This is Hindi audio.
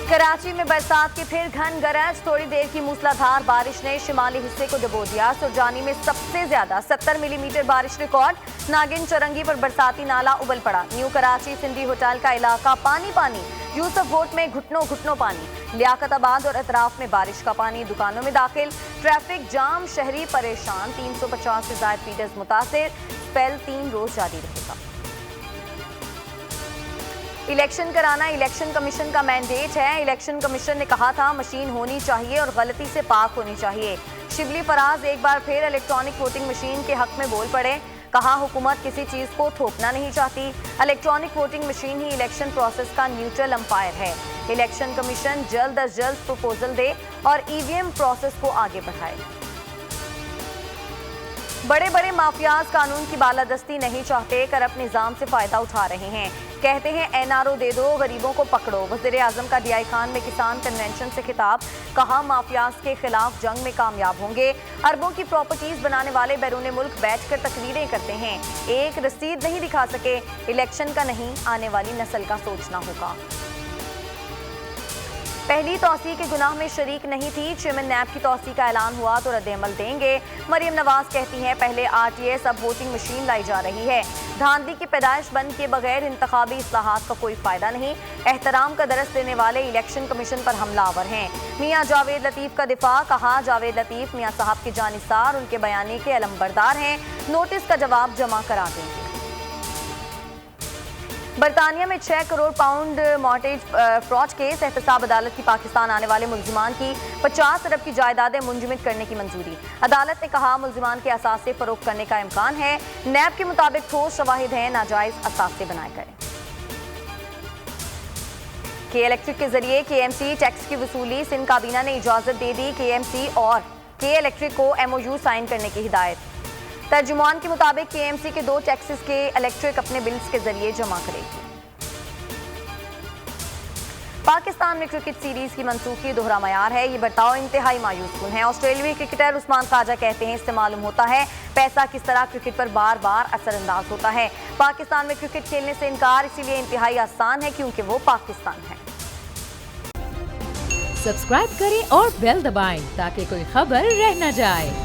कराची में बरसात की फिर घन गरज, थोड़ी देर की मूसलाधार बारिश ने शिमाली हिस्से को डुबो दिया। सुरजानी में सबसे ज्यादा 70 मिलीमीटर बारिश रिकॉर्ड। नागिन चौरंगी पर बरसाती नाला उबल पड़ा। न्यू कराची सिंधी होटल का इलाका पानी पानी। यूसुफ बोट में घुटनों घुटनों पानी। लियाकताबाद और अतराफ में बारिश का पानी दुकानों में दाखिल। ट्रैफिक जाम, शहरी परेशान। 350 से ज्यादा फीडर्स मुतासिर। स्पेल 3 रोज जारी रहेगा। इलेक्शन कराना इलेक्शन कमीशन का मैंडेट है। इलेक्शन कमीशन ने कहा था मशीन होनी चाहिए और गलती से पाक होनी चाहिए। शिबली फराज एक बार फिर इलेक्ट्रॉनिक वोटिंग मशीन के हक में बोल पड़े। कहा हुकूमत किसी चीज को थोपना नहीं चाहती। इलेक्ट्रॉनिक वोटिंग मशीन ही इलेक्शन प्रोसेस का न्यूट्रल अंपायर है। इलेक्शन कमीशन जल्द अज जल्द प्रपोजल दे और ईवीएम प्रोसेस को आगे बढ़ाए। बड़े बड़े माफियाज कानून की बालादस्ती नहीं चाहते, करप्ट निजाम से फायदा उठा रहे हैं। कहते हैं एनआरओ दे दो, गरीबों को पकड़ो। वज़ीर आज़म का डीआई खान में किसान कन्वेंशन से खिताब। कहा माफियाज के खिलाफ जंग में कामयाब होंगे। अरबों की प्रॉपर्टीज बनाने वाले बैरून मुल्क बैठकर तकरीरें करते हैं, एक रसीद नहीं दिखा सके। इलेक्शन का नहीं, आने वाली नस्ल का सोचना होगा। पहली तौसी के गुनाह में शरीक नहीं थी। चेयरमैन नैब की तौसी का ऐलान हुआ तो रद्द-ए-अमल देंगे। मरियम नवाज कहती हैं पहले आरटीएस अब वोटिंग मशीन लाई जा रही है। धांधली की पैदाइश बंद किए बगैर इंतखाबी इस्लाहात का कोई फायदा नहीं। एहतराम का दरस देने वाले इलेक्शन कमीशन पर हमलावर हैं। मियां जावेद लतीफ का दिफा। कहा जावेद लतीफ मियां साहब के जानिसार, उनके बयानी के अलमबरदार हैं। नोटिस का जवाब जमा करा देंगे। बरतानिया में 6 crore pound mortgage fraud case. एहतसाब अदालत की पाकिस्तान आने वाले मुलजिमान की 50 अरब की जायदादें मुंजमद करने की मंजूरी। अदालत ने कहा मुलजिमान के असासे फरोख्त करने का इम्कान है। नैब के मुताबिक ठोस शवाहिद हैं, नाजायज असासे बनाए करें। के इलेक्ट्रिक के जरिए केएमसी टैक्स की वसूली। सिंध काबीना ने इजाजत दे दी। केएमसी और के इलेक्ट्रिक को एमओयू साइन करने की हिदायत। तर्जुमान के मुताबिक केएमसी के 2 टैक्सेस के इलेक्ट्रिक अपने बिल्स के जरिए जमा करेगी। पाकिस्तान में क्रिकेट सीरीज की मनसूखी दोहरा मयार है। ये बर्ताव इंतहाई मायूसकुन है। ऑस्ट्रेलियाई क्रिकेटर उस्मान ख्वाजा कहते हैं इससे मालूम होता है पैसा किस तरह क्रिकेट पर बार बार असरअंदाज होता है। पाकिस्तान में क्रिकेट खेलने से इनकार इसीलिए इंतहाई आसान है क्योंकि वो पाकिस्तान है। सब्सक्राइब करें और बेल दबाएं ताकि कोई खबर रह न जाए।